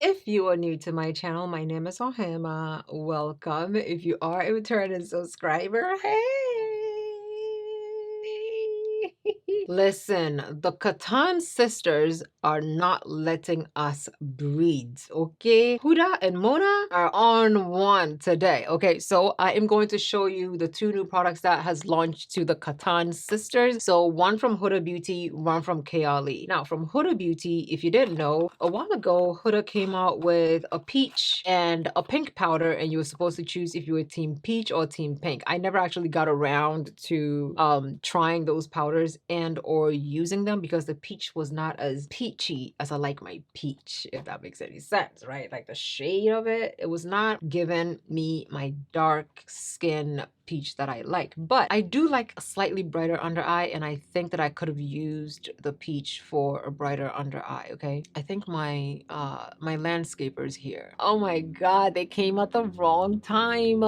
If you are new to my channel, my name is Ohemaa. Welcome. If you are a returning subscriber, hey! Listen, the Catan sisters are not letting us breathe, okay? Huda and Mona are on one today, okay? So I am going to show you the two new products that has launched to the Catan sisters. So one from Huda Beauty, one from KLE. Now from Huda Beauty, if you didn't know, a while ago, Huda came out with a peach and a pink powder, and you were supposed to choose if you were team peach or team pink. I never actually got around to trying those powders and or using them because the peach was not as peachy as I like my peach, if that makes any sense, right? Like the shade of it, it was not giving me my dark skin peach that I like. But I do like a slightly brighter under eye, and I think that I could have used the peach for a brighter under eye, okay? I think my my landscapers here. Oh my god, they came at the wrong time.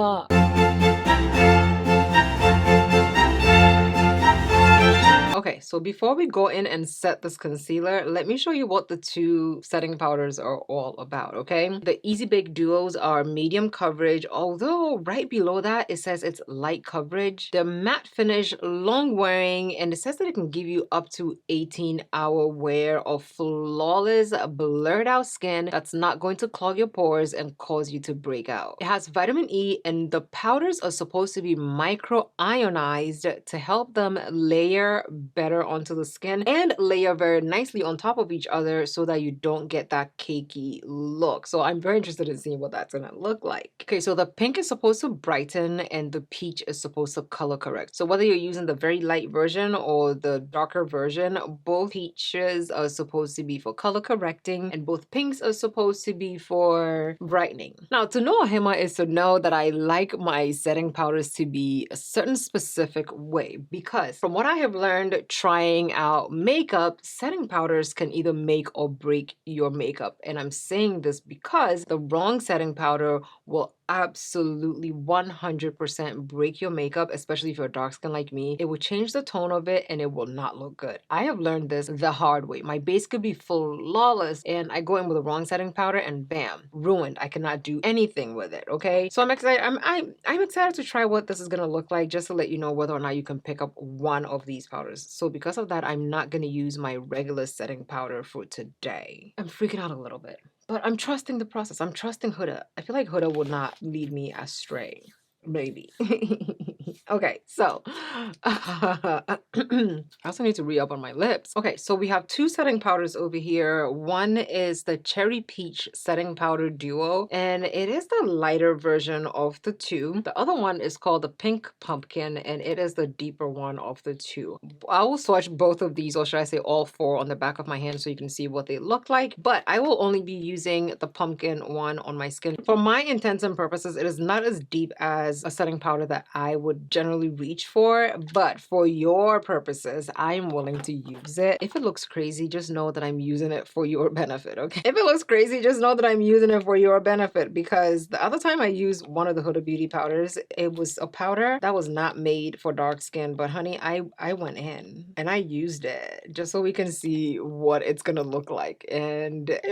Okay, so before we go in and set this concealer, let me show you what the two setting powders are all about, okay? The Easy Bake Duos are medium coverage, although right below that it says it's light coverage. They're matte finish, long wearing, and it says that it can give you up to 18-hour wear of flawless, blurred out skin that's not going to clog your pores and cause you to break out. It has vitamin E, and the powders are supposed to be micro ionized to help them layer better onto the skin and layer very nicely on top of each other so that you don't get that cakey look. So I'm very interested in seeing what that's gonna look like. Okay, so the pink is supposed to brighten and the peach is supposed to color correct. So whether you're using the very light version or the darker version, both peaches are supposed to be for color correcting and both pinks are supposed to be for brightening. Now, to know Ohemaa is to know that I like my setting powders to be a certain specific way, because from what I have learned trying out makeup, setting powders can either make or break your makeup. And I'm saying this because the wrong setting powder will absolutely 100% break your makeup, especially if you're dark skin like me. It will change the tone of it and it will not look good. I have learned this the hard way. My base could be flawless and I go in with the wrong setting powder and bam, ruined. I cannot do anything with it, okay? So I'm excited. I'm excited to try what this is gonna look like, just to let you know whether or not you can pick up one of these powders. So because of that, I'm not gonna use my regular setting powder for today. I'm freaking out a little bit. But I'm trusting the process. I'm trusting Huda. I feel like Huda would not lead me astray. Maybe. Okay, so I also need to re-up on my lips. Okay, so we have two setting powders over here. One is the Cherry Peach Setting Powder Duo, and it is the lighter version of the two. The other one is called the Pink Pumpkin, and it is the deeper one of the two. I will swatch both of these, or should I say all four, on the back of my hand so you can see what they look like, but I will only be using the pumpkin one on my skin. For my intents and purposes, it is not as deep as a setting powder that I would generally reach for, but for your purposes, I'm willing to use it. If it looks crazy, just know that I'm using it for your benefit, okay? If it looks crazy, just know that I'm using it for your benefit, because the other time I used one of the Huda Beauty powders, it was a powder that was not made for dark skin, but honey, I went in and I used it just so we can see what it's gonna look like, and it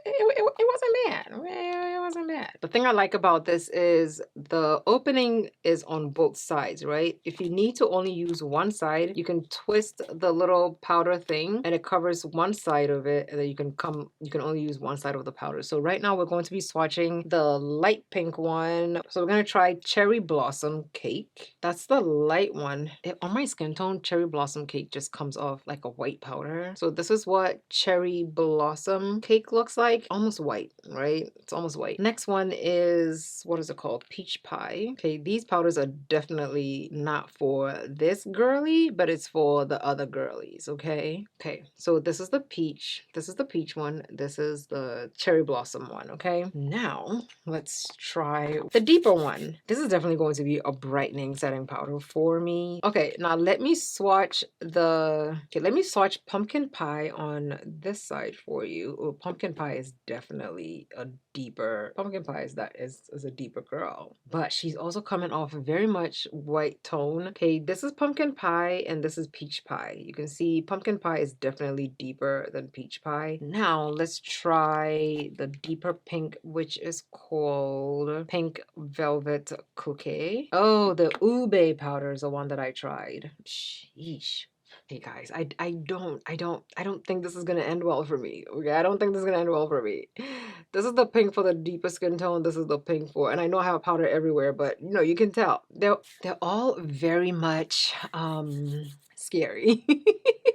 wasn't bad. It wasn't bad. The thing I like about this is the opening is on both sides, right? If you need to only use one side, you can twist the little powder thing and it covers one side of it, and then you can only use one side of the powder. So right now we're going to be swatching the light pink one. So we're gonna try Cherry Blossom Cake. That's the light one. On my skin tone, Cherry Blossom Cake just comes off like a white powder. So this is what Cherry Blossom Cake looks like. Almost white, right? It's almost white. Next one is, what is it called? Peach Pie. Okay, these powders are definitely not for this girly, but it's for the other girlies, okay? Okay, so this is the peach. This is the peach one. This is the Cherry Blossom one, okay? Now, let's try the deeper one. This is definitely going to be a brightening setting powder for me. Okay, now let me swatch Pumpkin Pie on this side for you. Oh, Pumpkin Pie is definitely a deeper realize that is a deeper girl. But she's also coming off very much white tone. Okay, this is pumpkin pie and this is peach pie. You can see pumpkin pie is definitely deeper than peach pie. Now let's try the deeper pink, which is called Pink Velvet Cookie. Oh, the ube powder is the one that I tried. Sheesh. Hey guys, I don't think this is gonna end well for me. Okay, I don't think this is gonna end well for me. This is the pink for the deeper skin tone. This is the pink for, and I know I have a powder everywhere, but you know, you can tell they're all very much scary.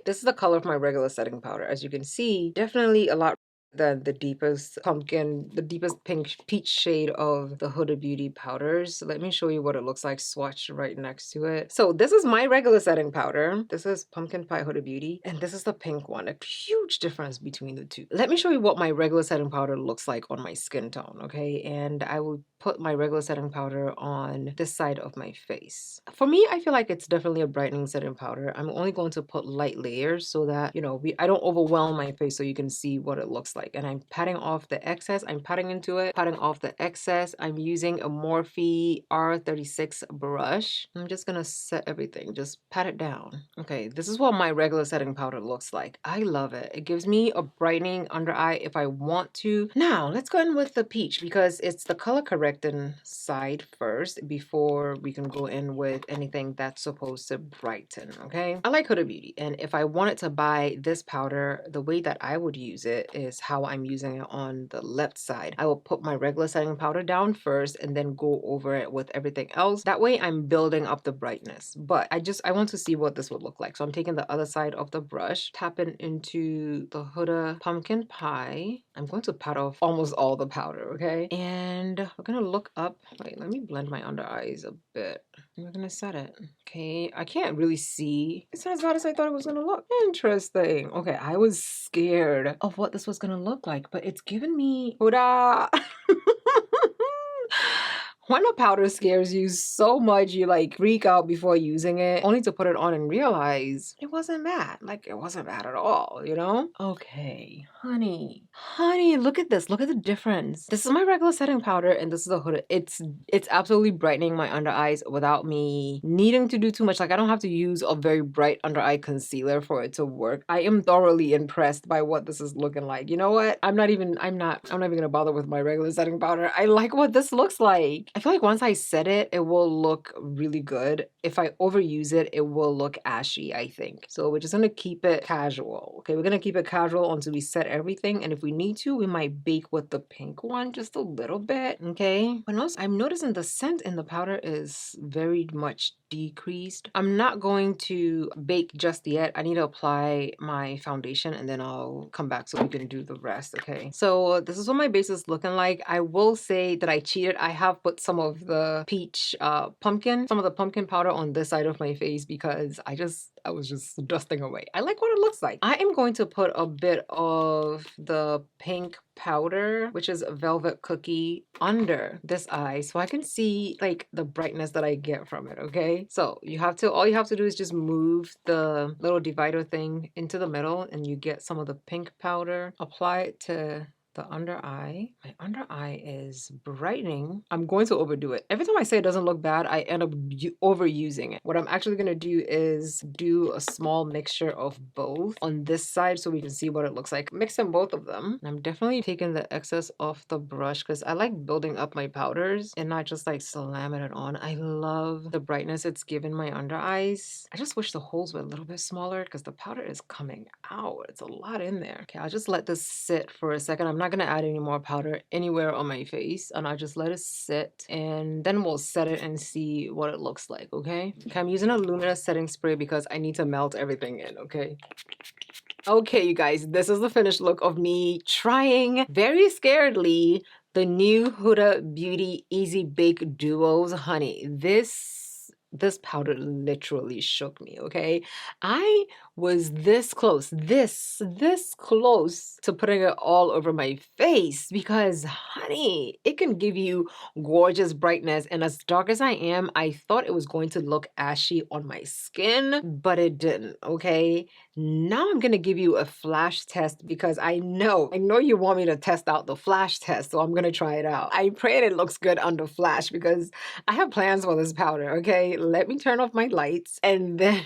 This is the color of my regular setting powder. As you can see, definitely a lot than the deepest pumpkin, the deepest pink peach shade of the Huda Beauty powders. Let me show you what it looks like swatched right next to it. So this is my regular setting powder. This is Pumpkin Pie Huda Beauty, and this is the pink one. A huge difference between the two. Let me show you what my regular setting powder looks like on my skin tone, okay? And I will put my regular setting powder on this side of my face. For me, I feel like it's definitely a brightening setting powder. I'm only going to put light layers so that, you know, I don't overwhelm my face so you can see what it looks like. And I'm patting off the excess. I'm patting into it, patting off the excess. I'm using a Morphe R36 brush. I'm just gonna set everything, just pat it down. Okay, this is what my regular setting powder looks like. I love it. It gives me a brightening under eye if I want to. Now, let's go in with the peach because it's the color correcting side first before we can go in with anything that's supposed to brighten, okay? I like Huda Beauty, and if I wanted to buy this powder, the way that I would use it is how I'm using it on the left side. I will put my regular setting powder down first and then go over it with everything else. That way I'm building up the brightness, but I want to see what this would look like. So I'm taking the other side of the brush, tapping into the Huda Pumpkin Pie. I'm going to pat off almost all the powder, okay? And we're gonna look up. Wait, let me blend my under eyes a bit. And we're gonna set it. Okay, I can't really see. It's not as bad as I thought it was gonna look. Interesting. Okay, I was scared of what this was gonna look like, but it's given me Huda. When a powder scares you so much, you like freak out before using it, only to put it on and realize it wasn't bad. Like, it wasn't bad at all, you know? Okay, honey. Honey, look at this. Look at the difference. This is my regular setting powder, and this is the Huda. It's absolutely brightening my under eyes without me needing to do too much. Like, I don't have to use a very bright under eye concealer for it to work. I am thoroughly impressed by what this is looking like. You know what? I'm not even gonna bother with my regular setting powder. I like what this looks like. I feel like once I set it, it will look really good. If I overuse it, it will look ashy, I think. So we're just gonna keep it casual. Okay, we're gonna keep it casual until we set everything. And if we need to, we might bake with the pink one just a little bit. Okay. But also, I'm noticing the scent in the powder is very much decreased. I'm not going to bake just yet. I need to apply my foundation and then I'll come back so we can do the rest. Okay. So this is what my base is looking like. I will say that I cheated. I have put some of the peach some of the pumpkin powder on this side of my face because I was just dusting away. I like what it looks like. I am going to put a bit of the pink powder, which is Velvet Cookie, under this eye so I can see like the brightness that I get from it, okay? So all you have to do is just move the little divider thing into the middle and you get some of the pink powder, apply it to the under eye. My under eye is brightening. I'm going to overdo it. Every time I say it doesn't look bad, I end up overusing it. What I'm actually going to do is do a small mixture of both on this side so we can see what it looks like. Mixing both of them. I'm definitely taking the excess off the brush because I like building up my powders and not just like slamming it on. I love the brightness it's given my under eyes. I just wish the holes were a little bit smaller because the powder is coming out. It's a lot in there. Okay, I'll just let this sit for a second. I'm not going to add any more powder anywhere on my face and I'll just let it sit and then we'll set it and see what it looks like, okay? Okay, I'm using a luminous setting spray because I need to melt everything in, okay? Okay, you guys, this is the finished look of me trying very scaredly the new Huda Beauty Easy Bake Duos. Honey, this powder literally shook me, okay? I was this close, this close to putting it all over my face because, honey, it can give you gorgeous brightness. And as dark as I am, I thought it was going to look ashy on my skin, but it didn't, okay? Now I'm gonna give you a flash test because I know you want me to test out the flash test, so I'm gonna try it out. I pray it looks good under flash because I have plans for this powder, okay? Let me turn off my lights and then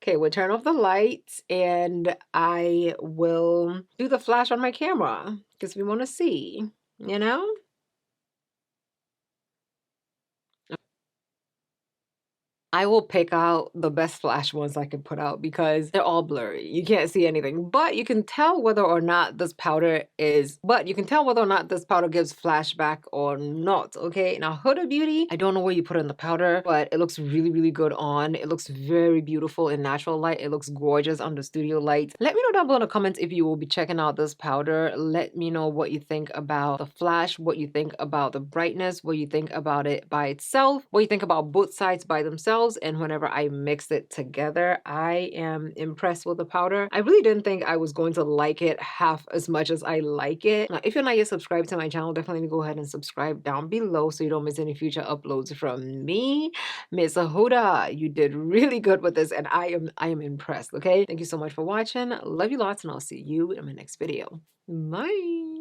okay, we'll turn off the lights and I will do the flash on my camera because we want to see, you know? I will pick out the best flash ones I can put out because they're all blurry. You can't see anything, but you can tell whether or not this powder gives flashback or not, okay? Now, Huda Beauty, I don't know where you put in the powder, but it looks really, really good on. It looks very beautiful in natural light. It looks gorgeous under studio light. Let me know down below in the comments if you will be checking out this powder. Let me know what you think about the flash, what you think about the brightness, what you think about it by itself, what you think about both sides by themselves. And whenever I mix it together, I am impressed with the powder. I really didn't think I was going to like it half as much as I like it. Now, if you're not yet subscribed to my channel, definitely go ahead and subscribe down below so you don't miss any future uploads from me. Miss Huda, you did really good with this and I am impressed, okay? Thank you so much for watching. Love you lots and I'll see you in my next video. Bye.